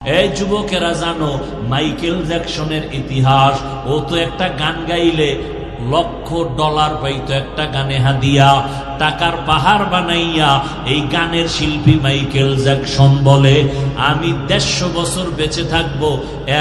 এই যুবকেরা জানো মাইকেল জ্যাকসনের ইতিহাস। ও তো একটা গান গাইলে $1,00,000 পাইতো একটা গানে হাদিয়া। টাকার পাহাড় বানাইয়া এই গানের শিল্পী মাইকেল জ্যাকসন বলে, আমি 150 বছর বেঁচে থাকবো,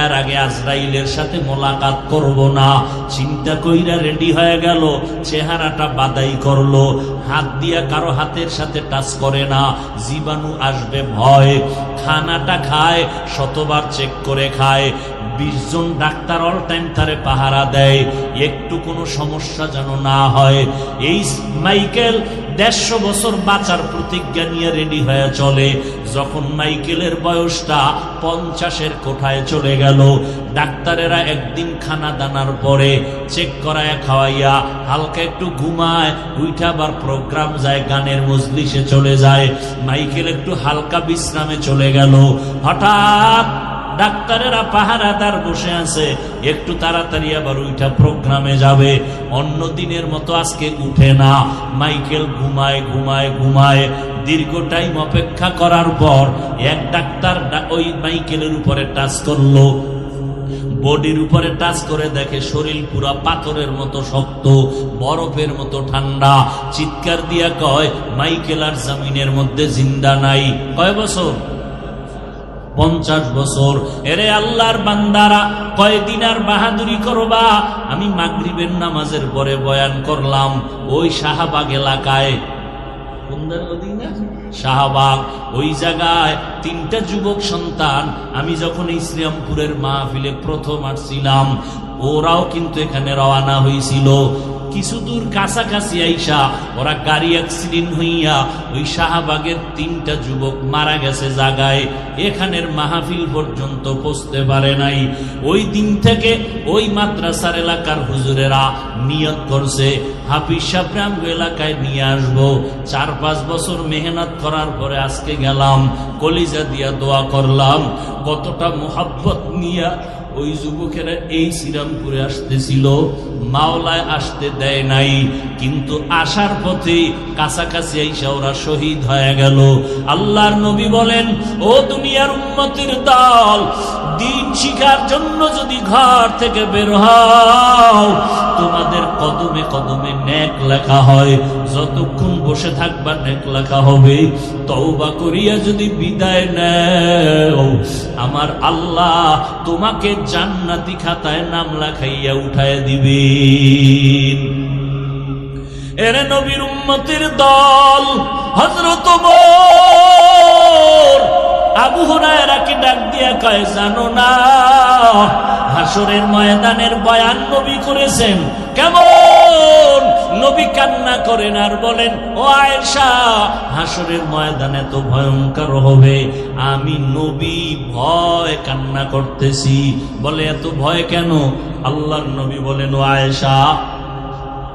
এর আগে আজরাইলের সাথে মোলাকাত করব না। চিন্তা কইরা রেডি হয়ে গেল, চেহারাটা বাদাই করলো, হাত দিয়া কারো হাতের সাথে টাচ করে না, জীবাণু আসবে ভয়। খানাটা খায়, শতবার চেক করে খায়। 20 জন ডাক্তার অল টাইম তারে পাহারা দেয়, একটু কোনো সমস্যা যেন না হয়। এই মাইকেল 150 বছর বাঁচার প্রতিজ্ঞা নিয়ে রেডি হয়ে চলে। যখন মাইকেলের বয়সটা 50-এর কোঠায় চলে গেল, ডাক্তারেরা একদিন খানা দানার পরে চেক করায় খাওয়াইয়া হালকা একটু ঘুমায়, উইঠা আবার প্রোগ্রাম যায়, গানের মজলিসে চলে যায়। মাইকেল একটু হালকা বিশ্রামে চলে গেল। হঠাৎ ডাক্তারেরা পাহারাদার বসে আছে, একটু তাড়াতাড়ি আবার ওইটা প্রোগ্রামে যাবে। অন্য দিনের মতো আজকে উঠে না। মাইকেল ঘুমায় ঘুমায় ঘুমায়। দীর্ঘ টাইম অপেক্ষা করার পর এক ডাক্তার ওই মাইকেলের উপরে টাচ করলো, বডির উপরে টাচ করে দেখে শরীর পুরা পাথরের মতো শক্ত, বরফের মতো ঠান্ডা। চিৎকার দিয়া কয়, মাইকেল আর জমিনের মধ্যে জিন্দা নাই। কয় বছর? 50 বছর। এরে আল্লাহর বান্দারা, কয়দিন আর বাহাদুরি করবা? আমি মাগরিবের নামাজের পরে বয়ান করলাম ওই শাহবাগ এলাকায়। শাহবাগ, ওই জায়গায় 3টা যুবক সন্তান। আমি যখন এই শ্রীরামপুরের মাহফিলে প্রথম আসছিলাম, ওরাও কিন্তু এখানে রওনা হয়েছিল। কিছু দূর কাছাকাছি আইসা ওরা গাড়ি অ্যাক্সিডেন্ট হইয়া ওই শাহবাগের 3টা যুবক মারা গেছে জায়গায়। এখানের মাহফিল পর্যন্ত পৌঁছতে পারে নাই। ওই দিন থেকে ওই মাদ্রাসার এলাকার হুজুরেরা নিয়ত করছে, হাফিজ সাহেবরা এলাকায় নিয়ে আসবো। 4-5 বছর মেহনত করার পরে আজকে গেলাম, কলিজা দিয়া দোয়া করলাম। কতটা মোহাব্বত নিয়া ওই যুবকেরা এই শ্রীরামপুরে আসতেছিল, মাওলায় আসতে দেয় নাই, কিন্তু আসার পথে কাছাকাছি আইসা ওরা শহীদ হয়ে গেল। আল্লাহর নবী বলেন, ও দুনিয়ার উম্মতের দল, দিন শিখার জন্য যদি ঘর থেকে বের হও, তোমাদের কদমে কদমে নেক লেখা হয়। যতক্ষণ বসে থাকবা নেক লেখা হবে। তওবা করিয়া যদি বিদায় নেও, আমার আল্লাহ তোমাকে জান্নাতি খাতায় নাম লেখাইয়া উঠায় দিবেন। এরে নবীর উম্মতের দল, হযরত ওমর আবু হুরায়রাকে ডাক দিয়া কয়, জানো না হাসরের ময়দানের বয়ান নবী করেছেন কেমন? নবী কান্না করেন আর বলেন, ও আয়েশা, হাসরের ময়দানে তো ভয়ঙ্কর হবে। আমি নবী ভয় কান্না করতেছি। বলে, এত ভয় কেন? আল্লাহর নবী বলেন, ও আয়েশা,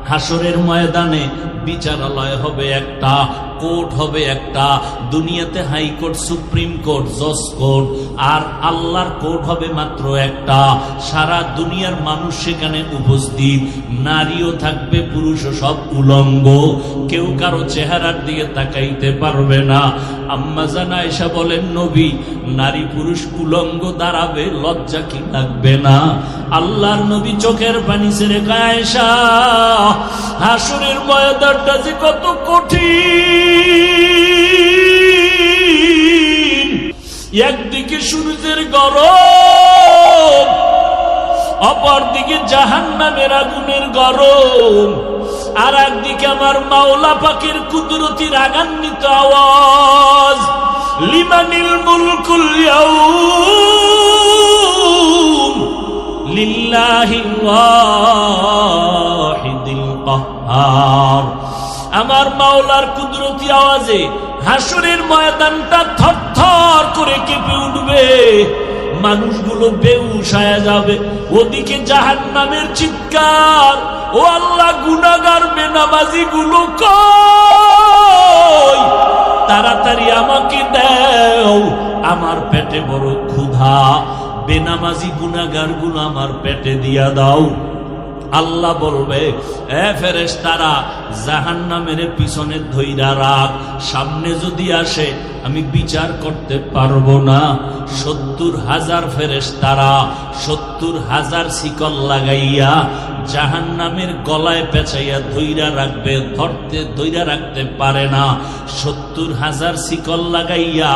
হাসরের ময়দানে বিচারালয় হবে একটা, কোর্ট হবে একটা। দুনিয়াতে হাইকোর্ট, সুপ্রিম কোর্ট, জজ কোর্ট, আর আল্লাহর কোর্ট হবে মাত্র একটা। সারা দুনিয়ার মানুষ সেখানে উপস্থিত, নারীও থাকবে, পুরুষও, সব উলঙ্গ, কেউ কারো চেহারার দিকে তাকাইতে পারবে না। আম্মা জান আয়েশা বলেন, নবী, নারী পুরুষ উলঙ্গ দাঁড়াবে, লজ্জা কি লাগবে না? আল্লাহর নবী চোখের পানি ছেড়ে কয়, আয়েশা, হাসরের ময়দানটা যে কত কঠিন। একদিকে সূর্যের গরম, অপরদিকে জাহান্নামের আগুনের গরম, আর একদিকে আমার মাওলা পাকের কুদরতি রাগান্বিত আওয়াজ, লিমানিল মুলকুল ইয়াউম লিল্লাহিল ওয়াহিদিল কাহ্হার। আমার মাওলার কুদরতি আওয়াজে হাসরের ময়দানটা থরথর করে কেঁপে উঠবে, মানুষগুলো বেহুশ হয়ে যাবে। ওদিকে জাহান্নামের চিৎকার, ও আল্লাহ, গুনাহগার বেনামাজি গুলো কই? তাড়াতাড়ি আমাকে দাও, আমার পেটে বড় ক্ষুধা। বেনামাজি গুনাহগার গুলো আমার পেটে দিয়া দাও। আল্লাহ বলবে, এ ফেরেশতারা, জাহান্নামের পিছনে ধইরা রাখ, সামনে যদি আসে আমি বিচার করতে পারবো না। 70,000 ফেরেশতারা 70,000 শিকল লাগাইয়া জাহান্নামের গলায় পেঁচাইয়া ধইরা রাখবে, ধইরা রাখতে পারে না। 70,000 শিকল লাগাইয়া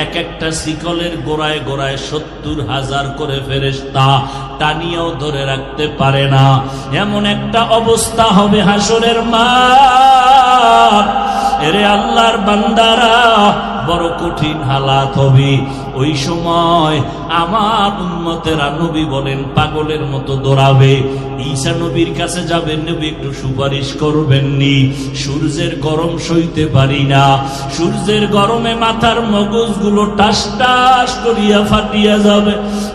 এক একটা শিকলের গোড়ায় গোড়ায় 70,000 করে ফেরেশতা টানিয়াও ধরে রাখতে পারে না। এমন একটা অবস্থা হবে হাসরের মাঠ। এরে আল্লাহর বান্দারা, বড় কঠিন হালাত হবে ওই সময়। আমার উম্মতেরা, নবী বলেন, পাগলের মতো দৌড়াবে। ঈসা নবীর কাছে যাবেন, নবী একটু সুপারিশ করবেননি। সূর্যের গরম সইতে পারি না, সূর্যের গরমে মাথার মগজগুলো টাস টাস করিয়া ফাটিয়া যাবে।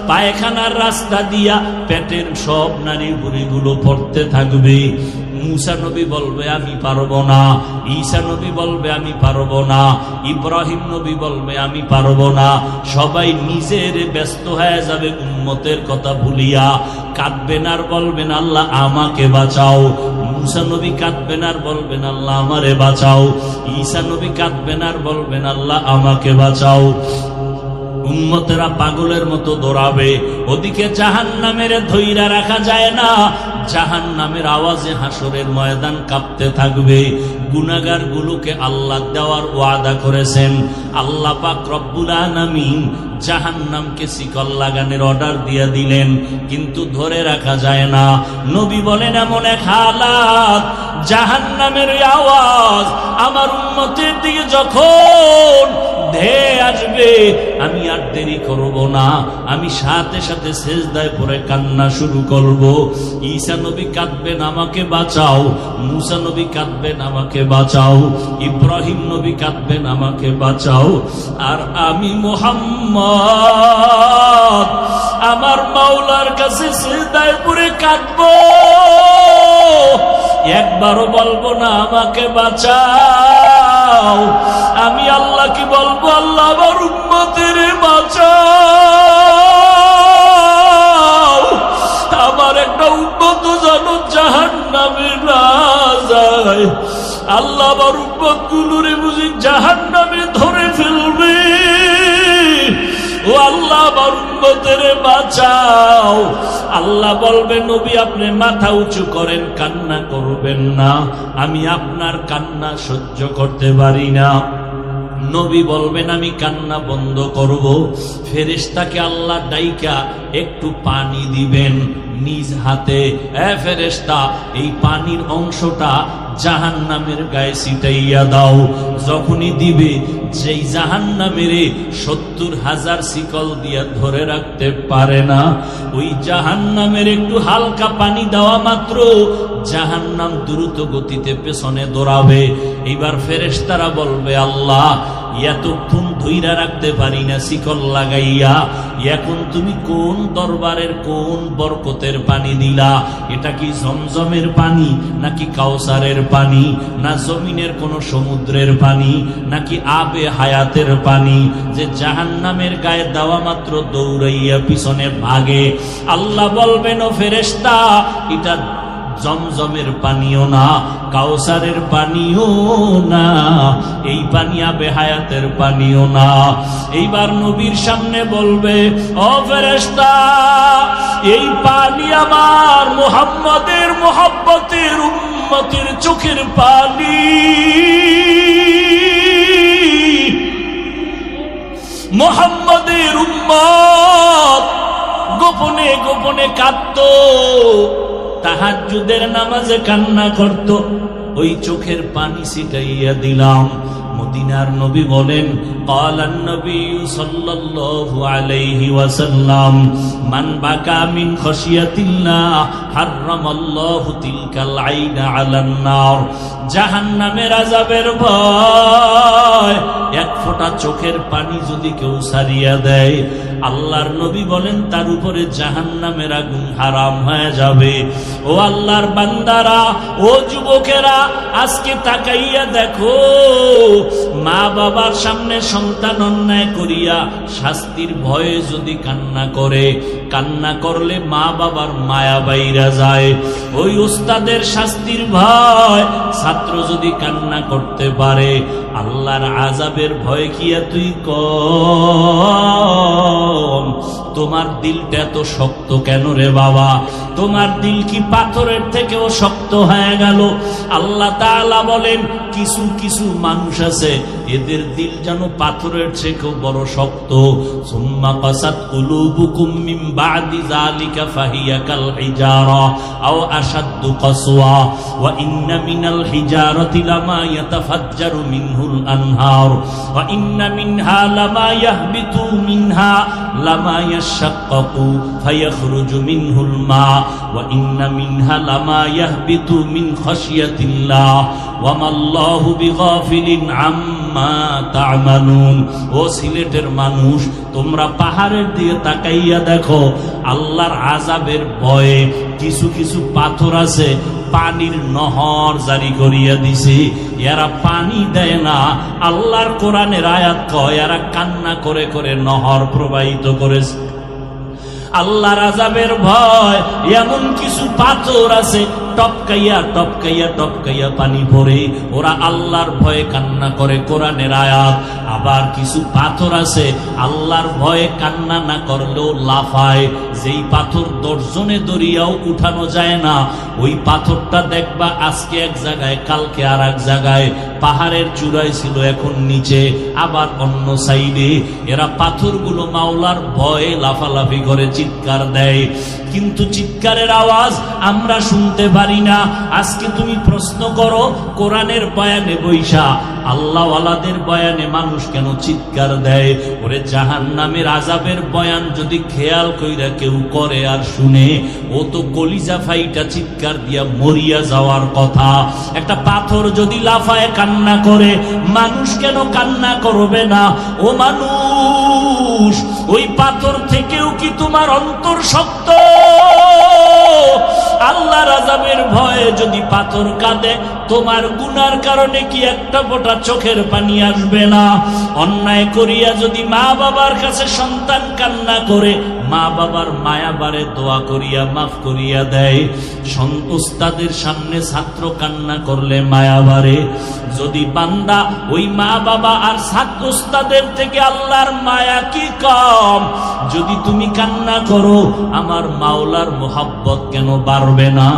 পায়খানার রাস্তা দিয়া পেটের সব নারী বুড়িগুলো পড়তে থাকবে। মুসা নবী বলবে আমি পারবো না, ঈসা নবী বলবে আমি পারবো না, ইব্রাহিম নবী বলবে আমি পারবো না। সবাই নিজের ব্যস্ত হয়ে যাবে উম্মতের কথা ভুলিয়া। কাঁদবেন আর বলবেন আল্লাহ আমাকে বাঁচাও। মুসা নবী কাঁদবেন আর বলবেন আল্লাহ আমারে বাঁচাও। ঈসা নবী কাঁদবেন আর বলবেন আল্লাহ আমাকে বাঁচাও। উম্মতেরা পাগলের মতো দৌড়াবে। ওদিকে জাহান্নামের ধইরা রাখা যায় না। জাহান্নামের আওয়াজে হাসরের ময়দান কাঁপতে থাকবে। গুনাহগার গুলোকে আল্লাহ দেওয়ার ওয়াদা করেছেন। আল্লাহ পাক রব্বুল আলামিন জাহান্নামকে শিকল লাগানোর অর্ডার দিয়ে দিলেন, কিন্তু ধরে রাখা যায় না। নবী বলেন এমন এক হালাত, জাহান্নামের আওয়াজ আমার উম্মতের দিকে যখন ধেয়ে আসবে, আমি আর দেরি করব না, আমি সাথে সাথে সেজদায় পড়ে কান্না শুরু করব। ঈসা নবী কাঁদবেন আমাকে বাঁচাও, মুসা নবী কাঁদবেন আমাকে বাঁচাও, ইব্রাহিম নবী কাঁদবেন আমাকে বাঁচাও। আর আমি মুহাম্মদ আমার মাওলার কাছে সেজদায় পড়ে কাঁদব, একবারও বলবো না আমাকে বাঁচাও। আমি আল্লাহকে বলবো আল্লাহ আমার উম্মতের বাঁচাও। আমার একটা উম্মত যেন জাহান্নামে না যায়। আল্লাহ আমার উম্মত গুলোরে বুঝি জাহান্নামে ধরে ফেলবে। ও আল্লাহ আমার উম্মতের বাঁচাও। আল্লাহ বলবে নবী আপনি মাথা উঁচু করেন, কান্না করবেন না, আমি আপনার কান্না সহ্য করতে পারি না। নবী বলবেন আমি কান্না বন্ধ করব। ফেরেশতাকে আল্লাহ ডাইকা একটু পানি দিবেন নিজ হাতে। ফেরেশতা এই পানির অংশটা জাহান্নামের গায়ে ছিটাইয়া দাও। যখনই দিবে, যেই জাহান্নামের 70,000 শিকল দিয়া ধরে রাখতে পারে না, ওই জাহান্নামের একটু হালকা পানি দেওয়া মাত্র জাহান্নাম দ্রুত গতিতে পেছনে দৌড়াবে। এইবার ফেরেশতারা বলবে আল্লাহ এতক্ষণ ধইরা রাখতে পারি না শিকল লাগাইয়া, এখন তুমি কোন দরবারের কোন বরকতের পানি দিলা? এটা কি জমজমের পানি, নাকি কাউসারের পানি, না জমিনের কোন সমুদ্রের পানি, নাকি আবে হায়াতের পানি যে জাহান্নামের গায়ে দেওয়া মাত্র দৌড়াইয়া পিছনে ভাগে? আল্লাহ বলবেন ও ফেরেশতা এটা জমজমের পানিও না, কাউসারের পানিও না, এই পানি আবে হায়াতের পানিও না। এইবার নবীর সামনে বলবে ও ফেরেশতা এই পানি আমার মুহাম্মদের মুহাব্বতের উম্মতের চোখের পানি। মুহাম্মদের উম্মত গোপনে গোপনে কাঁদতো, তাহাজ্জুদের নামাজে কান্না করত, ওই চোখের পানি ছিটাইয়া দিলাম। মদিনার নবী বলেন ক্বালান নবী সাল্লাল্লাহু আলাইহি ওয়াসাল্লাম মান বাকা মিন খাশিয়াতিল্লাহ হারামাল্লাহু তিলকাল আইনা আলান নার। জাহান্নামের আযাবের ভয় এক ফোঁটা চোখের পানি যদি কেউ সারিয়া দেয়, আল্লাহর নবী বলেন তার উপরে জাহান্নামের আগুন হারাম হয়ে যাবে। ও আল্লাহর বান্দারা, ও যুবকেরা, আজকে তাকাইয়া দেখো, মা বাবার সামনে সন্তান অন্যায় করিয়া শাস্তির ভয়ে যদি কান্না করে, কান্না করলে মা বাবার মায়া বাইরা যায়। ওই উস্তাদের শাস্তির ভয় ছাত্র যদি কান্না করতে পারে, আল্লাহর আযাবের ভয় কি তুই কম? তোমার দিলটা এত শক্ত কেন রে বাবা? তোমার দিল কি পাথরের থেকেও শক্ত হয়ে গেল? আল্লাহ তাআলা বলেন, কিছু কিছু মানুষ আছে এদের দিল যেন পাথরের থেকেও বড় শক্ত। সুম্মা কাসাত কুলুবুকুম মিন বাদি যালিকা ফাহিয়া কাল হিজারা আও আশাদ্দু কাসওয়া ওয়া ইন্না মিনাল হিজারাতি লামা ইয়াতাফাজ্জারু মিনহুল আনহার ওয়া ইন্না মিনহা লামা ইয়াহবিতু মিনহা লামা ইয়াশাক্কাকু ফায়াখরুজু মিনহুল মা ওয়া ইন্না মিনহা লামা ইয়াহবিতু মিন খাশিয়াতিল্লাহ ওয়া মাল্লাহু বিগাফিলিন আম্মা তা'মালুন। ও সিলেটের মানুষ, তোমরা পাহাড়ের দিকে তাকাইয়া দেখো, আল্লাহর আযাবের ভয়ে কিছু কিছু পাথর আছে পানির নহর জারি করিয়া দিছে। এরা পানি দেয় না, আল্লাহর কোরআনের আয়াত কয় এরা কান্না করে করে নহর প্রবাহিত করেছে। আল্লাহর আযাবের ভয় এমন কিছু পাথর আছে টপকাইয়া টপকাইয়া টপকাইয়া পানি পড়ে, ওরা আল্লাহর ভয়ে কান্না করে, কোরআনের আয়াত। আবার কিছু পাথর আছে আল্লাহর ভয়ে কান্না না করলেও লাফায়, যেই পাথর দর্জনে দরিয়াও উঠানো যায় না, ওই পাথরটা দেখবা আজকে এক জায়গায় কালকে আর এক জায়গায়, পাহাড়ের চূড়ায় ছিল এখন নিচে, আবার অন্য সাইডে। এরা পাথরগুলো মাওলার ভয়ে লাফালাফি করে, চিৎকার দেয়, কিন্তু চিৎকারের আওয়াজ আমরা শুনতে পারি না। আজকে তুমি প্রশ্ন করো, কোরআনের বয়ানে বৈশা আল্লাহওয়ালাদের বয়ানে মানুষ কেন চিৎকার দেয়? ওরে জাহান্নামের আযাবের বয়ান যদি খেয়াল কইরা কেউ করে আর শুনে, ও তো কলিজা ফাইটা চিৎকার দিয়া মরিয়া যাওয়ার কথা। একটা পাথর যদি লাফায় কান্না করে, মানুষ কেন কান্না করবে না? ও মানুষ, ওই পাথর থেকেও কি তোমার অন্তর শক্ত? আল্লাহর আযাবের ভয়ে যদি পাথর কাঁদে, তোমার গুনার কারণে কি একটা ফোঁটা চোখের পানি আসবে না? অন্যায় করিয়া যদি মা বাবার কাছে সন্তান কান্না করে, মা বাবার মায়া বারে দোয়া করিয়া মাফ করিয়া দেয়। উস্তাদের সামনে ছাত্র কান্না করলে মায়া বারে। যদি বান্দা ওই মা বাবা আর ছাত্র উস্তাদের থেকে আল্লাহর মায়া কি কম? যদি তুমি কান্না করো, আমার মাওলার মোহাব্বত কেন বাড়বে না?